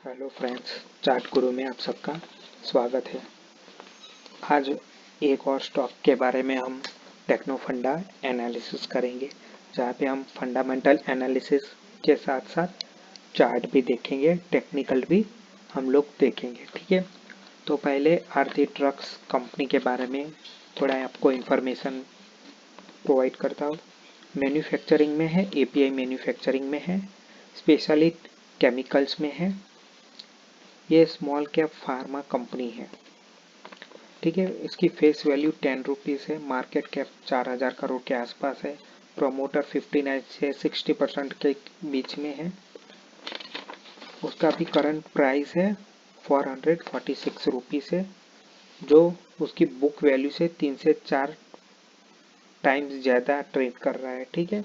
Hello friends, chart गुरु में आप सबका स्वागत है। आज एक और स्टॉक के बारे में हम टेक्नो फंडा एनालिसिस करेंगे, जहाँ पे हम फंडामेंटल एनालिसिस के साथ साथ चार्ट भी देखेंगे, टेक्निकल भी हम लोग देखेंगे। ठीक है, तो पहले आरती ट्रक्स कंपनी के बारे में थोड़ा आपको इन्फॉर्मेशन प्रोवाइड करता हूँ। मैन्युफैक्चरिंग में है, एपीआई मैन्युफैक्चरिंग में है, स्पेशली केमिकल्स में है। ये स्मॉल कैप फार्मा कंपनी है। ठीक है, इसकी फेस वैल्यू 10 रुपीज़ है, मार्केट कैप 4000 करोड़ के आसपास है, प्रमोटर 59 से 60% के बीच में है। उसका भी करंट प्राइस है 446 रुपीज़ है, जो उसकी बुक वैल्यू से 3 से 4 टाइम्स ज़्यादा ट्रेड कर रहा है। ठीक है,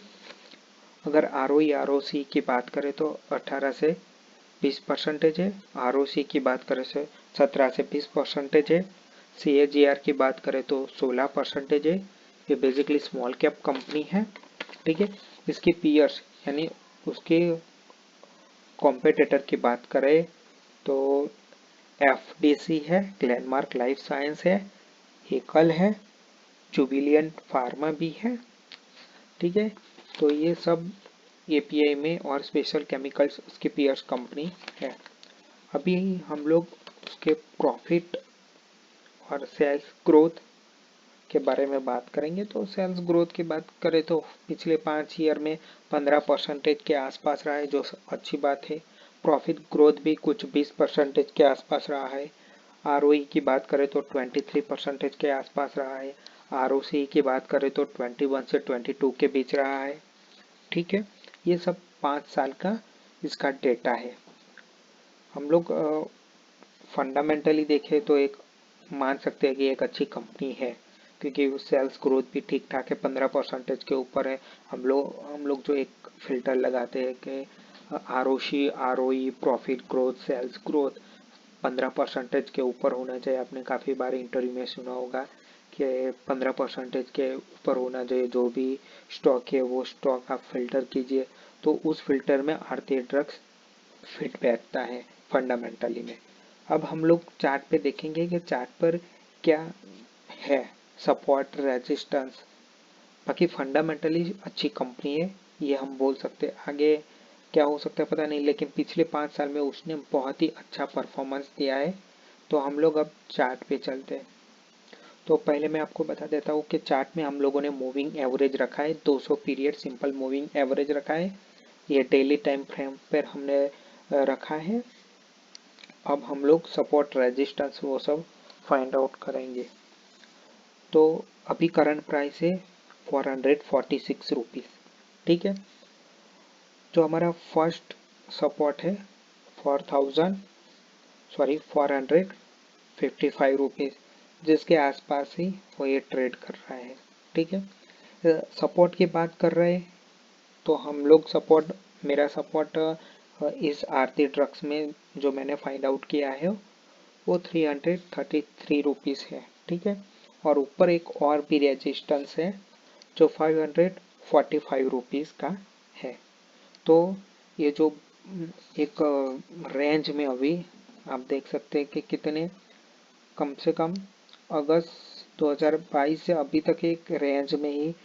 अगर आरओई आरओसी की बात करें तो 18 से 20% है, आरओसी की बात करें तो 17 से 20% है, सीएजीआर की बात करें तो 16% है। ये बेसिकली स्मॉल कैप कंपनी है। ठीक है, इसके पीयर्स यानी उसके कॉम्पिटिटर की बात करें तो एफडीसी है, ग्लेनमार्क लाइफ साइंस है, एकल है, जुबिलियंट फार्मा भी है। ठीक है, तो ये सब एपीआई में और स्पेशल केमिकल्स उसके पीयर्स कंपनी है। अभी हम लोग उसके प्रॉफिट और सेल्स ग्रोथ के बारे में बात करेंगे। तो सेल्स ग्रोथ की बात करें तो पिछले 5 ईयर में 15% के आसपास रहा है, जो अच्छी बात है। प्रॉफिट ग्रोथ भी कुछ 20% के आसपास रहा है। आरओई की बात करें तो 23% के आसपास रहा है। आरओसी की बात करें तो 21 से 22 के बीच रहा है। ठीक है, ये सब 5 साल का इसका डेटा है। हम लोग फंडामेंटली देखें तो एक मान सकते हैं कि एक अच्छी कंपनी है, क्योंकि सेल्स ग्रोथ भी ठीक ठाक है, 15% के ऊपर है। हम लोग जो एक फिल्टर लगाते हैं कि ROC ROE profit growth sales growth 15% के ऊपर होना चाहिए। आपने काफ़ी बार इंटरव्यू में सुना होगा कि 15% के ऊपर होना चाहिए। जो भी स्टॉक है वो स्टॉक आप फिल्टर कीजिए, तो उस फिल्टर में आरती ड्रग्स फिट बैठता है फंडामेंटली में। अब हम लोग चार्ट पे देखेंगे कि चार्ट पर क्या है, सपोर्ट रेजिस्टेंस। बाकी फंडामेंटली अच्छी कंपनी है, ये हम बोल सकते हैं। आगे क्या हो सकता है पता नहीं, लेकिन पिछले 5 साल में उसने बहुत ही अच्छा परफॉर्मेंस दिया है। तो हम लोग अब चार्ट पे चलते हैं। तो पहले मैं आपको बता देता हूँ कि चार्ट में हम लोगों ने मूविंग एवरेज रखा है, 200 पीरियड सिंपल मूविंग एवरेज रखा है। ये डेली टाइम फ्रेम पर हमने रखा है। अब हम लोग सपोर्ट रेजिस्टेंस वो सब फाइंड आउट करेंगे। तो अभी करंट प्राइस है 446 रुपीज़। ठीक है, जो हमारा फर्स्ट सपोर्ट है 455 रुपीज़, जिसके आसपास ही वो ये ट्रेड कर रहा है। ठीक है, सपोर्ट की बात कर रहे हैं तो हम लोग सपोर्ट, मेरा सपोर्ट इस आरती ड्रग्स में जो मैंने फाइंड आउट किया है वो 333 रुपीज़ है। ठीक है, और ऊपर एक और भी रेजिस्टेंस है जो 545 रुपीज़ का है। तो ये जो एक रेंज में अभी आप देख सकते हैं कि कितने, कम से कम अगस्त 2022 से अभी तक एक रेंज में ही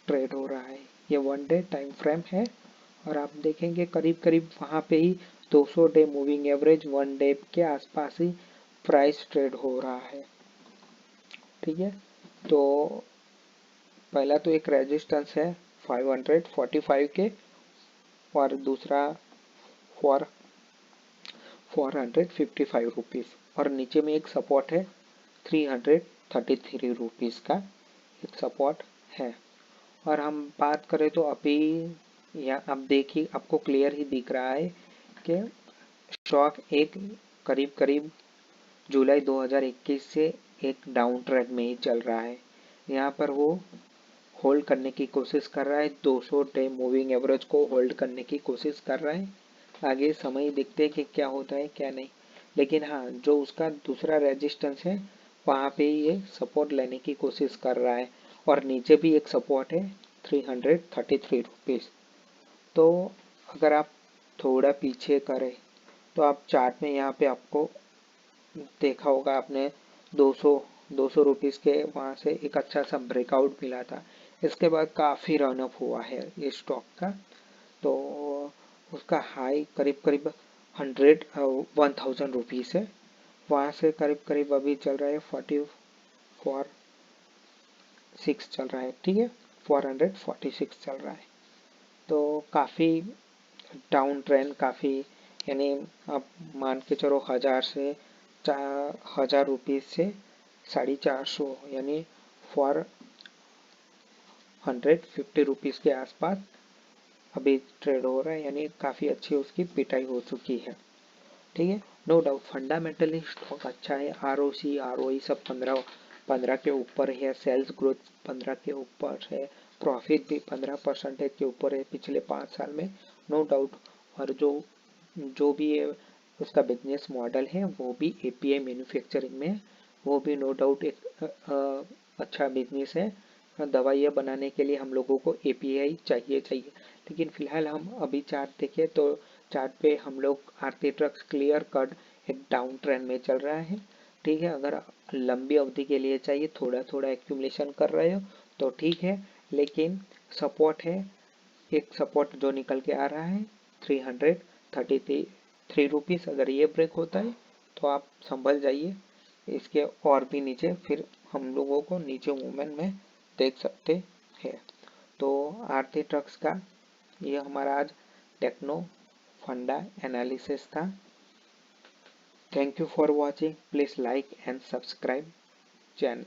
ट्रेड हो रहा है। ये 1 डे टाइम फ्रेम है और आप देखेंगे करीब करीब वहाँ पे ही 200 डे मूविंग एवरेज 1 डे के आसपास ही प्राइस ट्रेड हो रहा है। ठीक है, तो पहला तो एक रेजिस्टेंस है 545 के, और दूसरा 455 रुपीज़, और नीचे में एक सपोर्ट है 333 रुपीज़ का एक सपोर्ट है। और हम बात करें तो अभी या अब देखिए आपको क्लियर ही दिख रहा है कि स्टॉक एक करीब करीब जुलाई 2021 से एक डाउन ट्रेंड में ही चल रहा है। यहाँ पर वो होल्ड करने की कोशिश कर रहा है, 200 डे मूविंग एवरेज को होल्ड करने की कोशिश कर रहा है। आगे समय देखते हैं कि क्या होता है क्या नहीं, लेकिन हाँ, जो उसका दूसरा रेजिस्टेंस है वहाँ पे ही ये सपोर्ट लेने की कोशिश कर रहा है, और नीचे भी एक सपोर्ट है 333 रुपीज़। तो अगर आप थोड़ा पीछे करें तो आप चार्ट में यहाँ पे आपको देखा होगा आपने 200 रुपीज़ के वहाँ से एक अच्छा सा ब्रेकआउट मिला था। इसके बाद काफ़ी रनअप हुआ है ये स्टॉक का। तो उसका हाई करीब करीब 1000 रुपीज़ है। वहाँ से करीब करीब अभी चल रहा है 44.6 चल रहा है, ठीक है, 446 चल रहा है। तो काफ़ी डाउन ट्रेंड, काफ़ी, यानी आप मान के चलो 1000 रुपीज़ से 450 यानी 450 रुपीज़ के आसपास अभी ट्रेड हो रहा है, यानी काफ़ी अच्छी उसकी पिटाई हो चुकी है, ठीक है। नो डाउट फंडामेंटली स्टॉक अच्छा है। ROC ROE सब 15 के ऊपर है, सेल्स ग्रोथ 15 के ऊपर है, प्रॉफिट भी 15% के ऊपर है पिछले 5 साल में, नो डाउट। और जो भी है उसका बिजनेस मॉडल है वो भी API मैन्युफैक्चरिंग में, वो भी नो डाउट एक अच्छा बिजनेस है। दवाइयाँ बनाने के लिए हम लोगों को API चाहिए। लेकिन फिलहाल हम अभी चार्ट देखें तो चार्ट पे हम लोग आरती ड्रग्स क्लियर कट एक डाउन ट्रेंड में चल रहा है, ठीक है। अगर लंबी अवधि के लिए चाहिए, थोड़ा थोड़ा एक्यूमुलेशन कर रहे हो तो ठीक है, लेकिन सपोर्ट है, एक सपोर्ट जो निकल के आ रहा है 333 रुपीज़। अगर ये ब्रेक होता है तो आप संभल जाइए, इसके और भी नीचे फिर हम लोगों को नीचे मूवमेंट में देख सकते हैं। तो आरती ड्रग्स का ये हमारा आज टेक्नो फंडा एनालिसिस था। Thank you for watching, please like and subscribe channel.